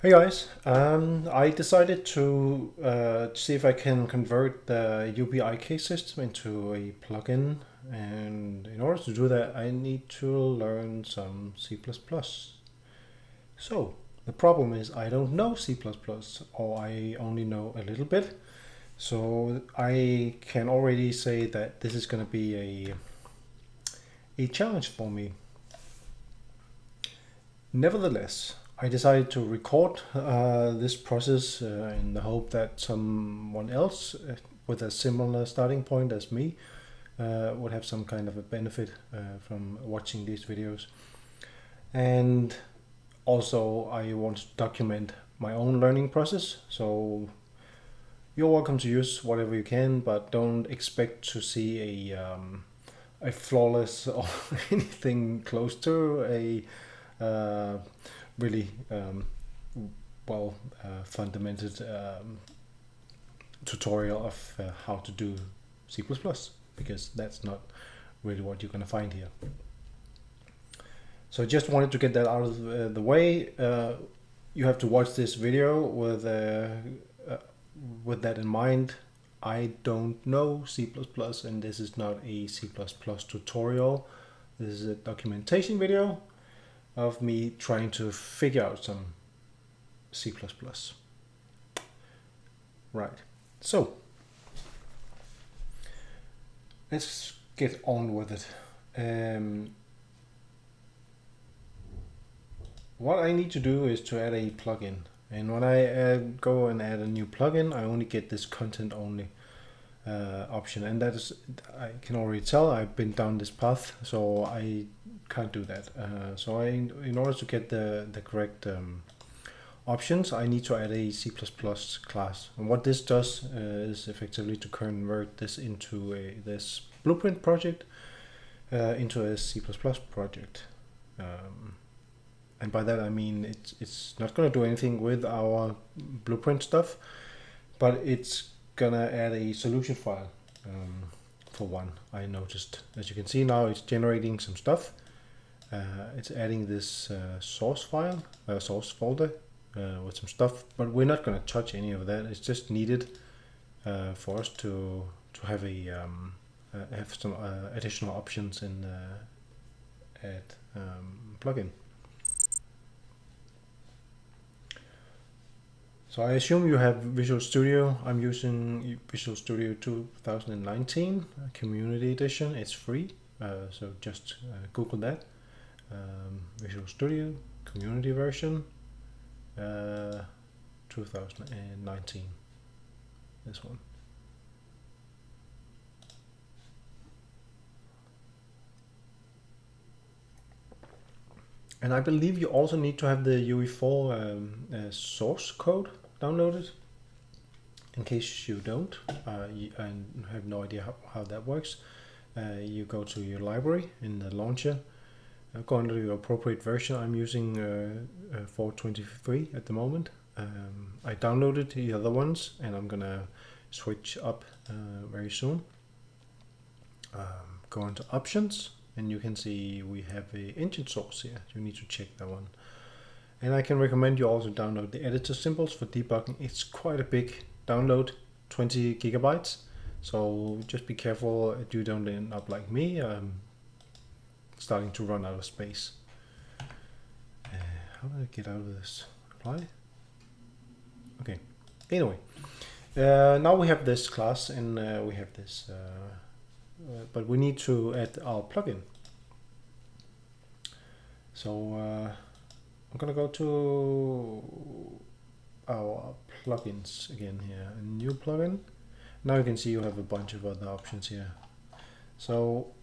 Hey guys, I decided to see if I can convert the UBIK system into a plugin, and in order to do that, I need to learn some C++. So the problem is I don't know C++, or I only know a little bit. So I can already say that this is going to be a challenge for me. Nevertheless, I decided to record this process in the hope that someone else with a similar starting point as me would have some kind of a benefit from watching these videos. And also, I want to document my own learning process. So you're welcome to use whatever you can, but don't expect to see a flawless or anything close to a really well fundamented tutorial of how to do C++, because that's not really what you're going to find here. So I just wanted to get that out of the way. You have to watch this video with that in mind. I don't know C++, and this is not a C++ tutorial. This is a documentation video of me trying to figure out some C++. Right, so let's get on with it. What I need to do is to add a plugin, and when I go and add a new plugin, I only get this content only option, and that is, I can already tell I've been down this path, so I can't do that. So in order to get the correct options, I need to add a C++ class, and what this does is effectively to convert this into this blueprint project into a C++ project. And by that I mean it's not going to do anything with our blueprint stuff, but it's gonna add a solution file for one. I noticed, as you can see now, it's generating some stuff. It's adding this source file, source folder with some stuff, but we're not going to touch any of that. It's just needed for us to have have some additional options in add plugin. So I assume you have Visual Studio. I'm using Visual Studio 2019 Community Edition. It's free, so just Google that. Visual Studio Community version 2019. This one. And I believe you also need to have the UE4 source code downloaded. In case you don't, and have no idea how that works, you go to your library in the launcher, go under your appropriate version. I'm using 4.23 at the moment. I downloaded the other ones, and I'm gonna switch up very soon. Go into options, and you can see we have a engine source here. You need to check that one. And I can recommend you also download the editor symbols for debugging. It's quite a big download, 20 gigabytes. So just be careful that you don't end up like me, starting to run out of space. How do I get out of this? Apply? Okay. Anyway, now we have this class, and we have this, but we need to add our plugin. So I'm gonna go to our plugins again here, a new plugin. Now you can see you have a bunch of other options here. So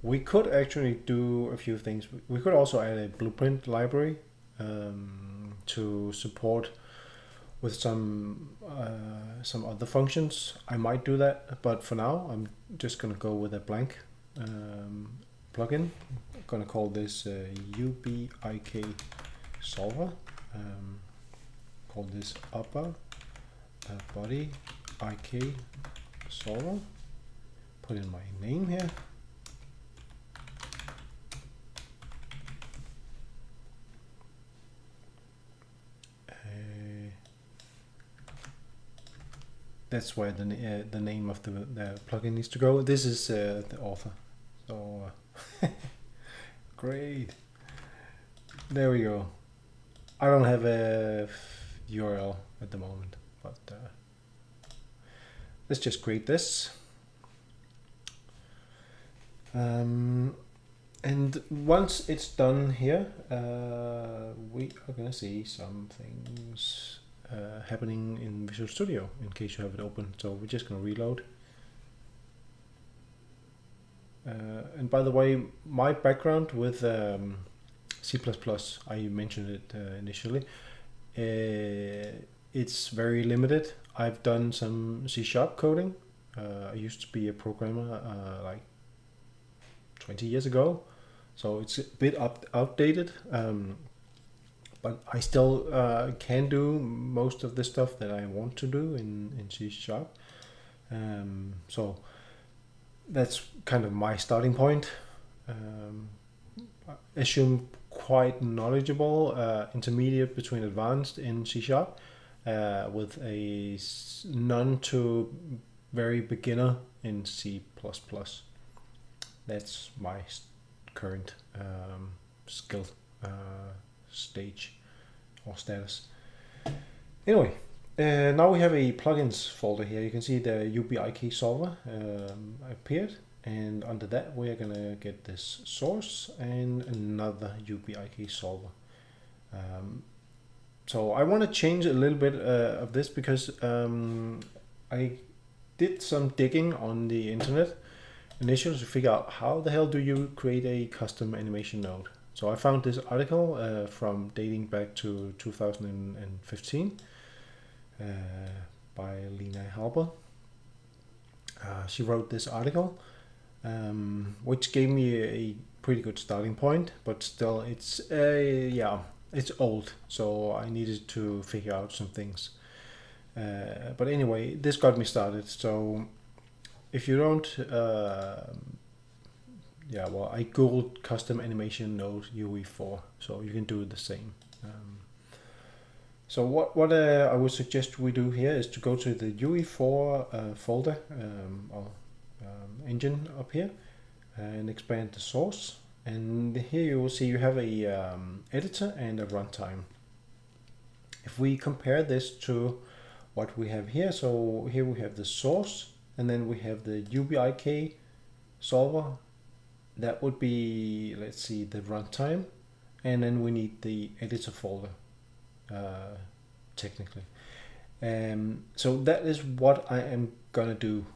we could actually do a few things. We could also add a blueprint library to support with some other functions. I might do that, but for now I'm just gonna go with a blank plugin. I'm gonna call this UBIK solver. Call this upper body IK solver. Put in my name here. that's where the name of the plugin needs to go. This is the author. So great. There we go. I don't have a URL at the moment, but let's just create this. And once it's done here, we are gonna see some things happening in Visual Studio in case you have it open. So we're just gonna reload. And by the way, my background with C++, I mentioned it initially, it's very limited. I've done some C# coding. I used to be a programmer like 20 years ago, so it's a bit outdated, but I still can do most of the stuff that I want to do in C#. So that's kind of my starting point. Assume quite knowledgeable, intermediate between advanced in C#, with a none to very beginner in C++. That's my current skill stage or status. Anyway, now we have a plugins folder here. You can see the UBIK solver appeared, and under that we are gonna get this source and another UBIK solver. So I want to change a little bit of this because I did some digging on the internet initially to figure out how the hell do you create a custom animation node. So I found this article from dating back to 2015 by Lena Halper. She wrote this article, which gave me a pretty good starting point, but still it's it's old, so I needed to figure out some things. But anyway, this got me started. So if you don't, I googled custom animation node UE4, so you can do the same. So what I would suggest we do here is to go to the UE4 folder or engine up here and expand the source. And here you will see you have a editor and a runtime. If we compare this to what we have here, so here we have the source, and then we have the UBIK solver. That would be, let's see, the runtime, and then we need the editor folder, technically. So that is what I am gonna do,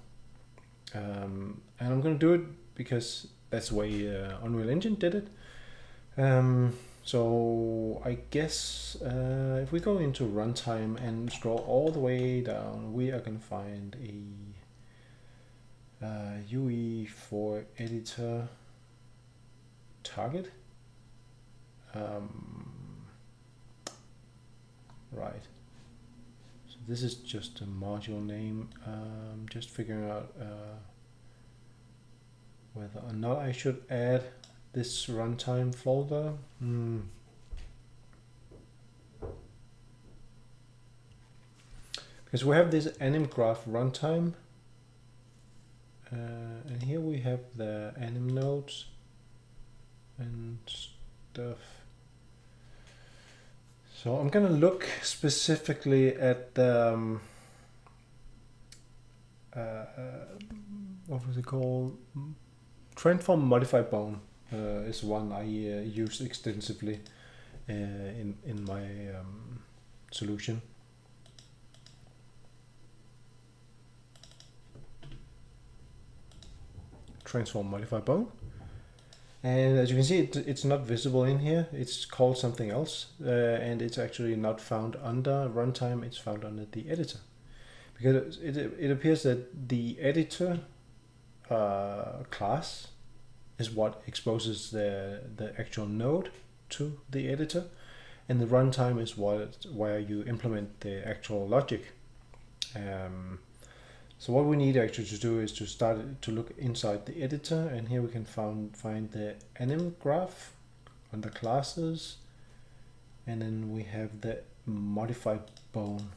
and I'm gonna do it because that's the way Unreal Engine did it. So I guess if we go into runtime and scroll all the way down, we are gonna find a UE4 editor target. Right. So this is just a module name. Just figuring out whether or not I should add this runtime folder. Because we have this anim graph runtime, and here we have the anim nodes and stuff. So I'm gonna look specifically at the what was it called? Transform modify bone is one I use extensively in my solution. Transform modify bone, and as you can see, it's not visible in here. It's called something else, and it's actually not found under runtime. It's found under the editor, because it appears that the editor class is what exposes the actual node to the editor, and the runtime is where you implement the actual logic. So what we need actually to do is to start to look inside the editor, and here we can find the anim graph under classes, and then we have the modified bone.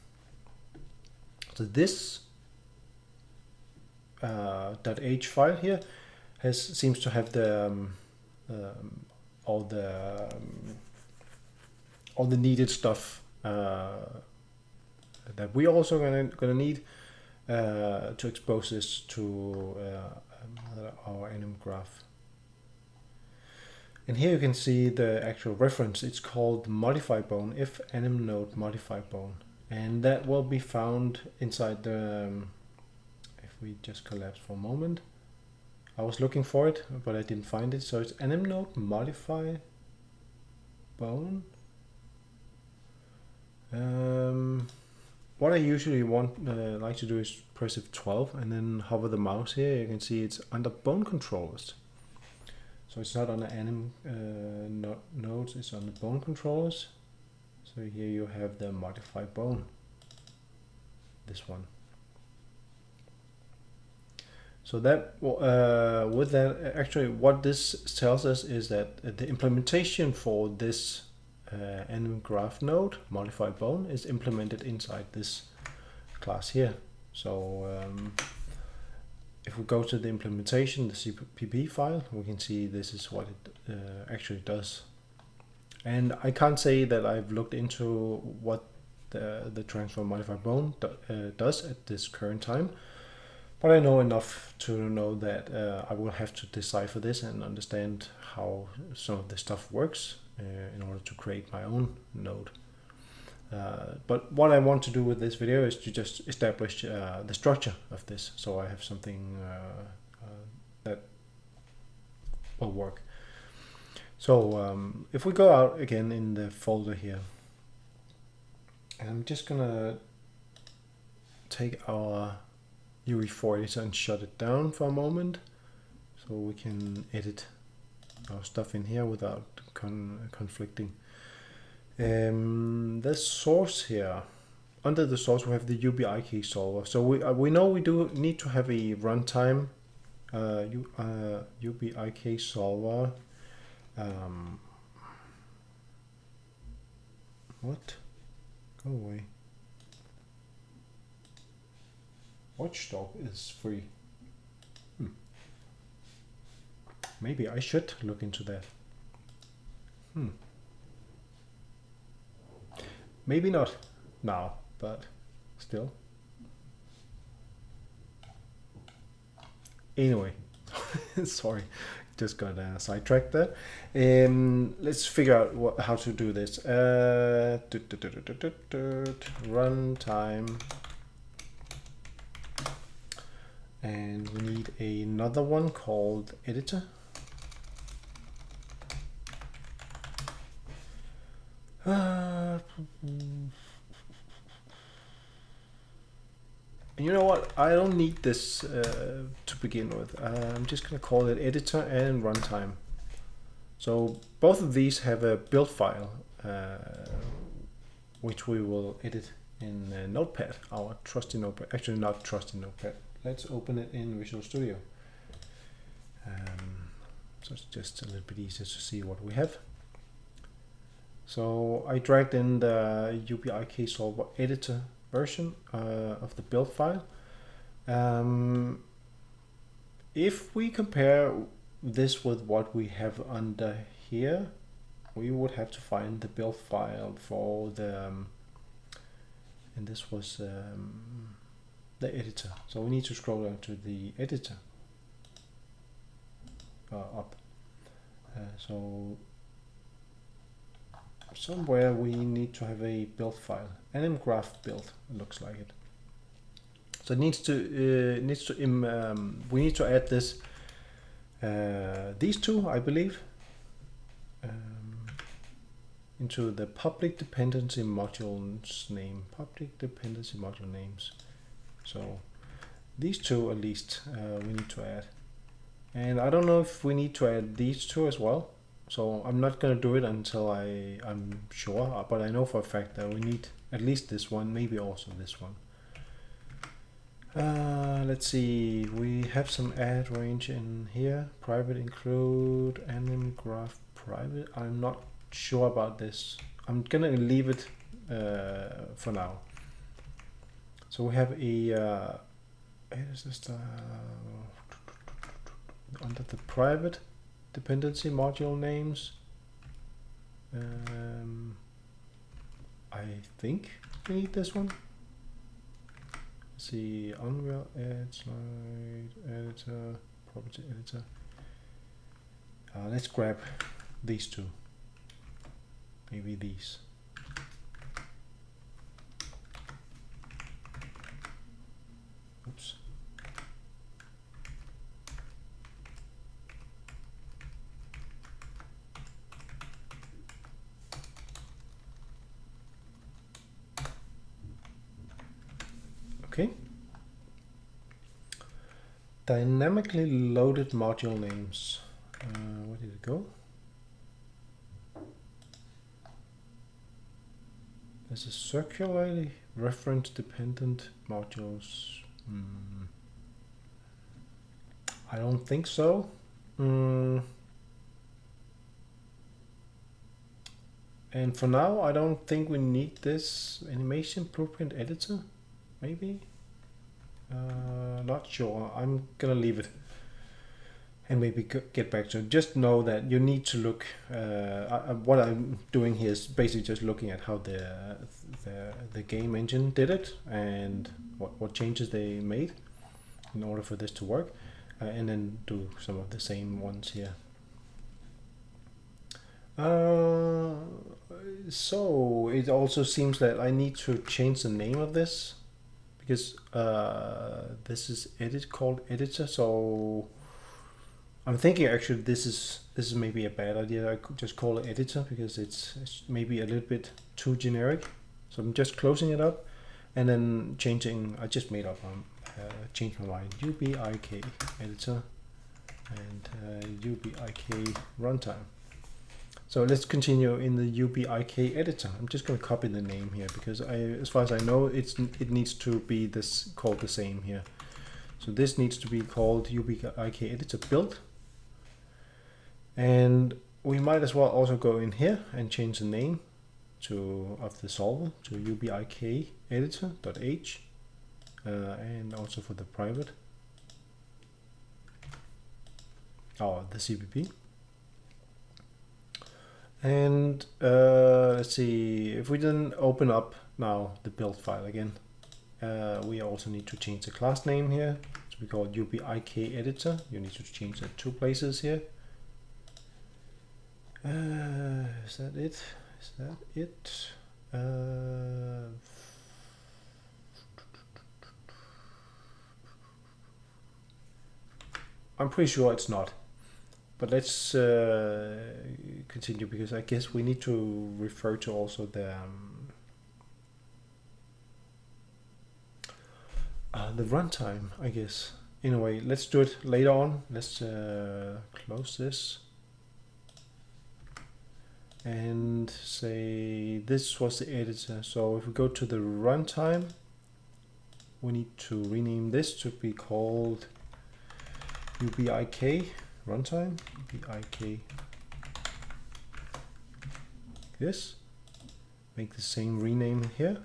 So this .h file here seems to have the all the needed stuff that we're also gonna need to expose this to our anim graph. And here you can see the actual reference. It's called modify bone, if anim node modify bone, and that will be found inside the. If we just collapse for a moment, I was looking for it, but I didn't find it. So it's anim node modify bone. What I usually like to do is press F12 and then hover the mouse here. You can see it's under bone controllers. So it's not on the anim nodes, it's on the bone controllers. So here you have the modify bone, this one. So that with that, actually what this tells us is that the implementation for this anim graph node, modify bone, is implemented inside this class here. So if we go to the implementation, the CPP file, we can see this is what it actually does. And I can't say that I've looked into what the transform modify bone does at this current time, but I know enough to know that I will have to decipher this and understand how some of this stuff works in order to create my own node. But what I want to do with this video is to just establish the structure of this, so I have something that will work. So if we go out again in the folder here, I'm just gonna take our UE4 editor and shut it down for a moment, so we can edit our stuff in here without conflicting. The source here, under the source we have the UBI key solver. So we know we do need to have a runtime UBI key solver. What? Go away. Watchdog is free. Maybe I should look into that. Maybe not now, but still. Anyway, sorry, just got sidetracked there. Let's figure out how to do this. Runtime. And we need another one called editor. You know what? I don't need this to begin with. I'm just going to call it editor and runtime. So both of these have a build file, which we will edit in Notepad, our trusty Notepad. Actually, not trusty Notepad. Let's open it in Visual Studio. So it's just a little bit easier to see what we have. So I dragged in the UBI key solver editor version of the build file. If we compare this with what we have under here, we would have to find the build file for the and this was the editor. So we need to scroll down to the editor up. So somewhere we need to have a build file. Anim graph build, it looks like it. So it needs to we need to add this these two, I believe, into the public dependency modules name. Public dependency module names. So these two at least we need to add. And I don't know if we need to add these two as well. So I'm not going to do it until I'm sure, but I know for a fact that we need at least this one, maybe also this one. Let's see, we have some add range in here. Private include anim graph private. I'm not sure about this. I'm going to leave it for now. So we have a editor style under the private dependency module names. I think we need this one. Let's see, Unreal Edge, Slide Editor, Property Editor. Let's grab these two. Maybe these. Oops. Okay. Dynamically loaded module names. Where did it go? There's a circularly reference dependent modules. I don't think so. And for now, I don't think we need this animation blueprint editor. Maybe? Not sure. I'm gonna leave it and maybe get back to it. Just know that you need to look. What I'm doing here is basically just looking at how the game engine did it and what changes they made in order for this to work, and then do some of the same ones here. So it also seems that I need to change the name of this, because this is called editor. So I'm thinking actually this is maybe a bad idea. I could just call it editor because it's maybe a little bit too generic. So I'm just closing it up and then changing. I just made up changed my mind. UBIK editor and UBIK runtime. So let's continue in the UBIK editor. I'm just going to copy the name here because as far as I know, it needs to be called the same here. So this needs to be called UBIK editor build. And we might as well also go in here and change the name of the solver to UBIK editor.h, and also for the private, or the CPP. And let's see, if we then open up now the build file again, we also need to change the class name here to be called UBIK editor. You need to change it 2 places here. Is that it? Is that it? I'm pretty sure it's not. But let's continue, because I guess we need to refer to also the runtime, I guess. Anyway, let's do it later on. Let's close this and say this was the editor. So if we go to the runtime, we need to rename this to be called UBIK runtime, UBIK, this, make the same rename here.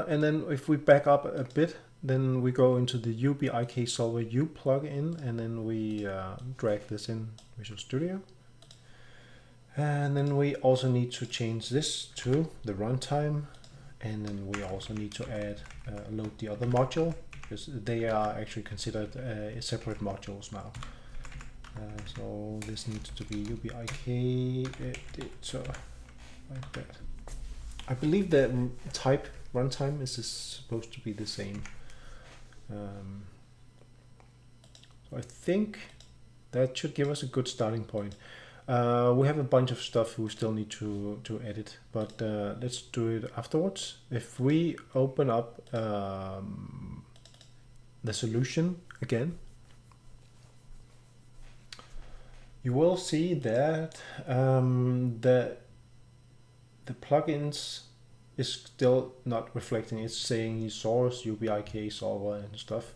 And then if we back up a bit, then we go into the UBIK Solver U plugin, and then we drag this in Visual Studio. And then we also need to change this to the runtime, and then we also need to add load the other module, because they are actually considered separate modules now. So this needs to be UBIK editor, like that. I believe the type runtime is supposed to be the same. So I think that should give us a good starting point. We have a bunch of stuff we still need to edit, but let's do it afterwards. If we open up the solution again, you will see that the plugins is still not reflecting. It's saying source, UBIK solver and stuff.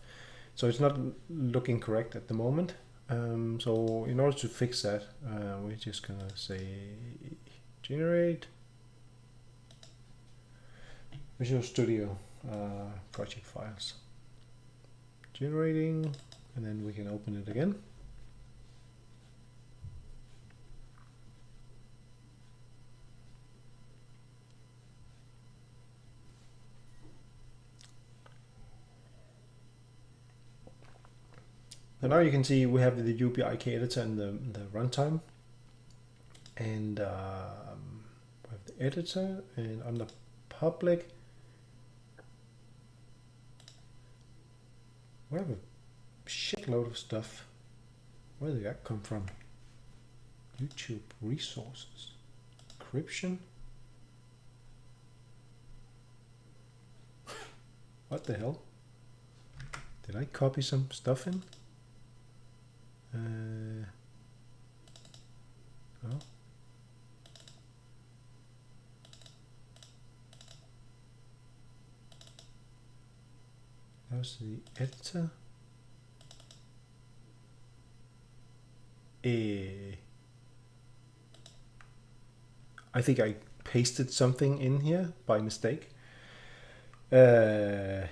So it's not looking correct at the moment. So in order to fix that, we're just gonna say generate Visual Studio project files. Generating, and then we can open it again. So now you can see we have the UBIK editor and the runtime, and we have the editor, and under public we have a shitload of stuff. Where did that come from? YouTube resources, encryption. What the hell? Did I copy some stuff in? No. That was the editor. I think I pasted something in here by mistake. No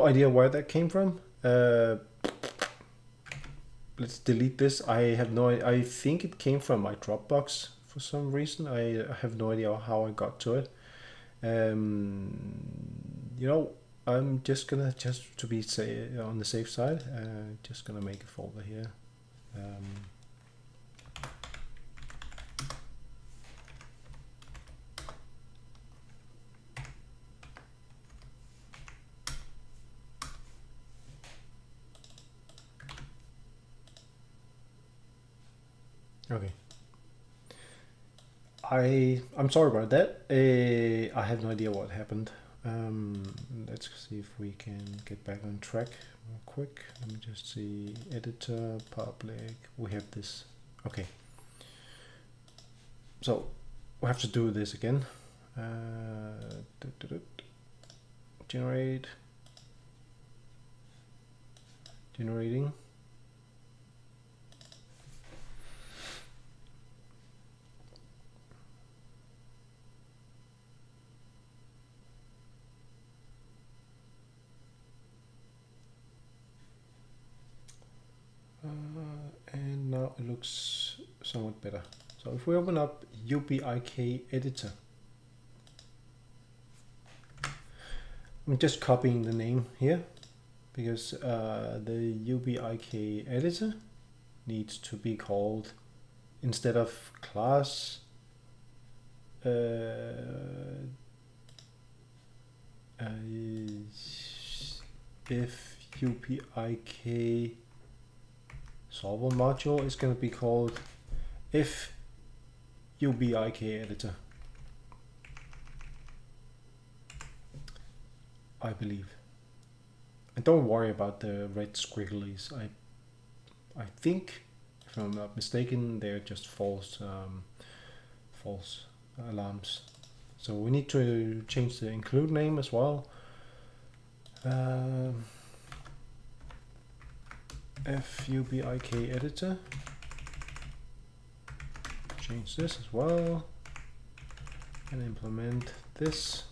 idea where that came from. Let's delete this. I have no idea. I think it came from my Dropbox for some reason. I have no idea how I got to it. You know, I'm just gonna, just to be on the safe side, just gonna make a folder here. Okay. I'm sorry about that. I have no idea what happened. Let's see if we can get back on track real quick. Let me just see, editor, public, we have this. Okay. So we have to do this again. Generating. And now it looks somewhat better. So if we open up UBIK editor, I'm just copying the name here because the UBIK editor needs to be called, instead of class, if UBIK solver module is going to be called if UBIK editor, I believe. And don't worry about the red squigglies. I think, if I'm not mistaken, they're just false alarms. So we need to change the include name as well. FUBIK editor. Change this as well and implement this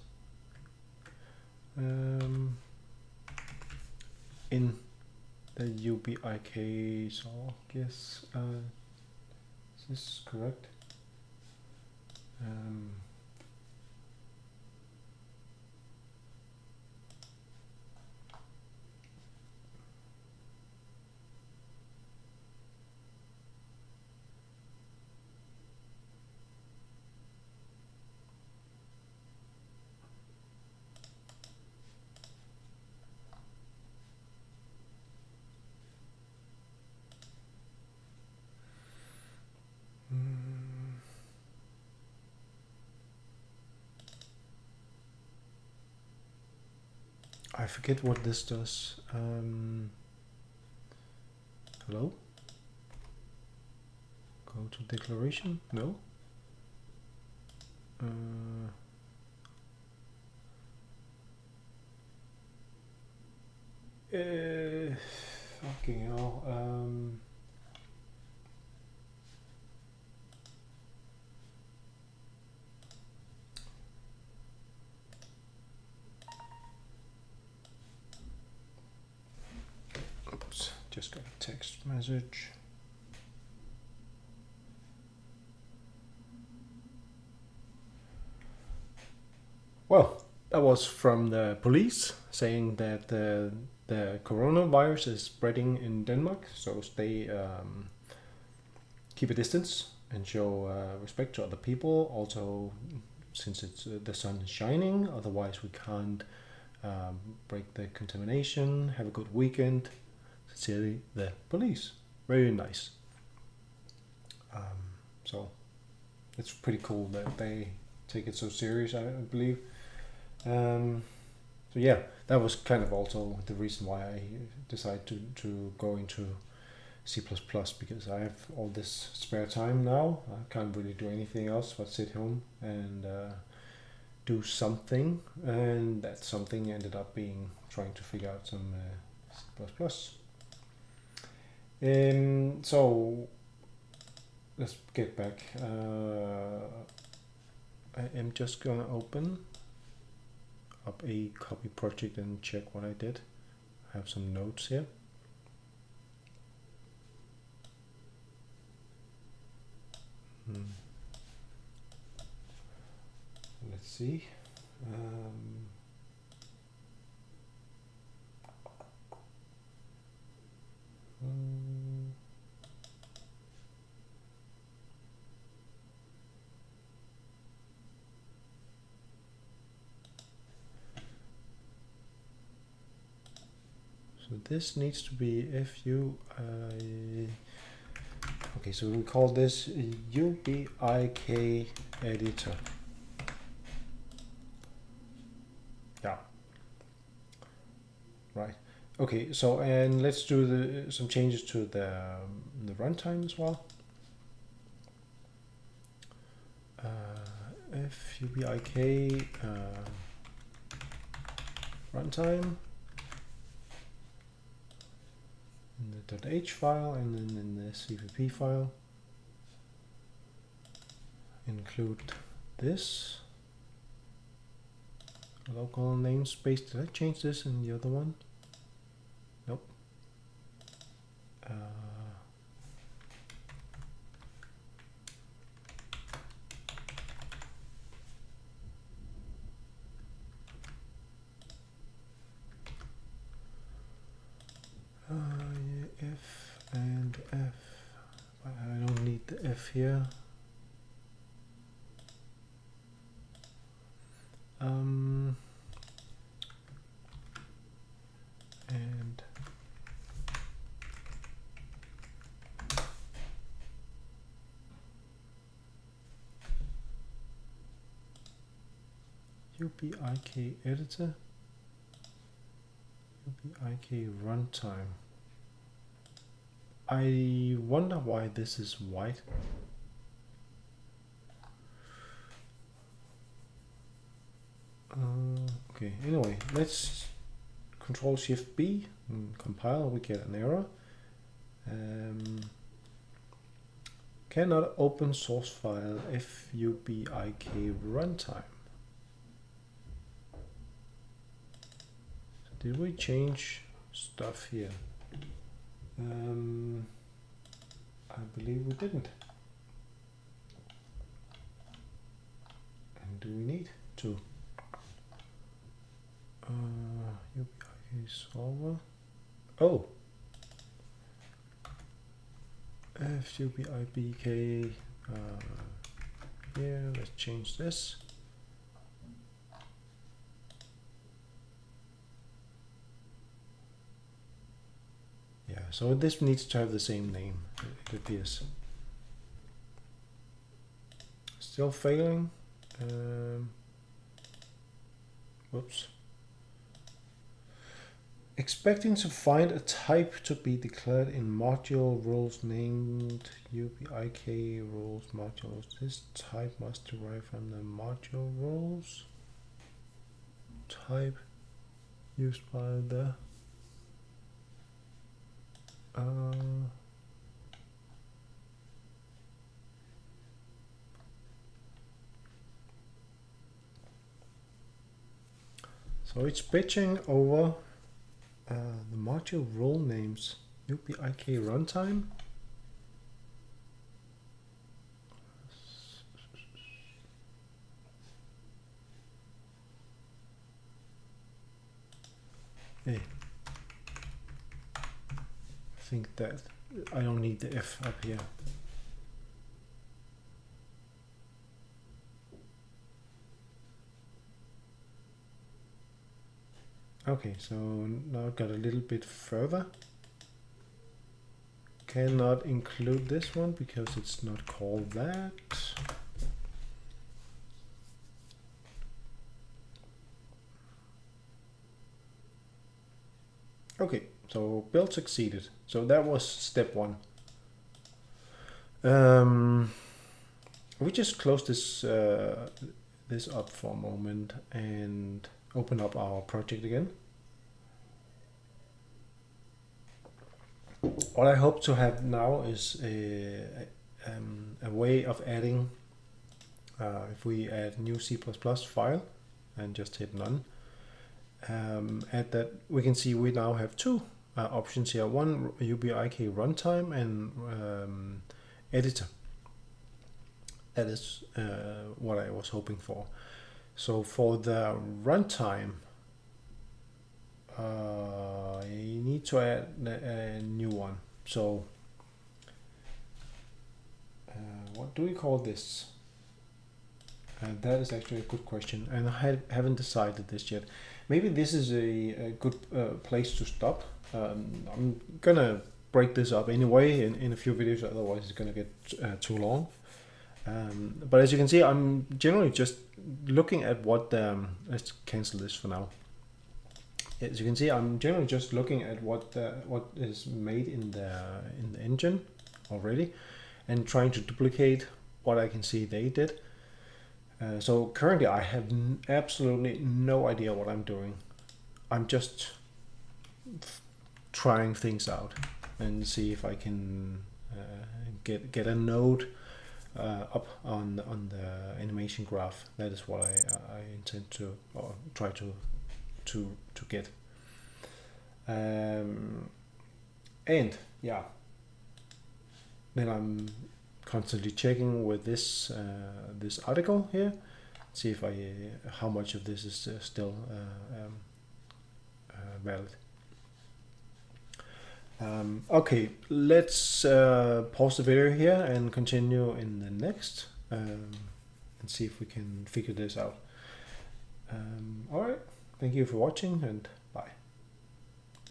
in the UBIK. So I guess is this correct? I forget what this does. Hello? Go to declaration? No? Fucking hell. Oops, just got a text message. Well, that was from the police saying that the coronavirus is spreading in Denmark, so stay, keep a distance and show respect to other people. Also, since it's the sun is shining, otherwise we can't break the contamination. Have a good weekend. Sincerely, the police. Very nice. So it's pretty cool that they take it so serious, I believe. So yeah, that was kind of also the reason why I decided to go into C++, because I have all this spare time now. I can't really do anything else but sit home and do something, and that something ended up being trying to figure out some C++. So let's get back. I am just gonna open up a copy project and check what I did. I have some notes here. Let's see. So this needs to be okay, so we call this UBIK editor. Yeah. Right. Okay, so and let's do some changes to the runtime as well. FUBIK runtime in the .h file, and then in the CVP file include this local namespace. Did I change this in the other one? Nope. Yeah, F and F. But I don't need the F here. And UBIK editor, UBIK runtime. I wonder why this is white. Okay, anyway, let's Control Shift B and compile. We get an error. Cannot open source file FUBIK runtime. Did we change stuff here? I believe we didn't. And do we need to? UBIK solver. Oh. FUBIK. Yeah, let's change this. Yeah, so this needs to have the same name, it appears. Still failing. Whoops. Expecting to find a type to be declared in module rules named UBIK rules modules. This type must derive from the module rules type used by the So it's bitching over the module role names UPIK runtime. Hey, I think that I don't need the F up here. Okay, so now it got a little bit further. Cannot include this one because it's not called that. Okay, so build succeeded. So that was step one. We just close this this up for a moment and open up our project again. What I hope to have now is a way of adding, if we add new C++ file and just hit none, add that, we can see we now have two options here. One, UBIK runtime, and editor. That is what I was hoping for. So for the runtime, I need to add a new one. So what do we call this? That is actually a good question, and I haven't decided this yet. Maybe this is a good place to stop. I'm gonna break this up anyway in a few videos, otherwise it's gonna get too long. But as you can see, I'm generally just looking at what let's cancel this for now. As you can see, I'm generally just looking at what is made in the engine already, and trying to duplicate what I can see they did. So currently I have absolutely no idea what I'm doing. I'm just trying things out and see if I can get a node up on the animation graph. That is what I intend to, or try to get. And yeah, then I'm constantly checking with this this article here, see if how much of this is still valid. Okay, let's pause the video here and continue in the next, and see if we can figure this out. All right, thank you for watching, and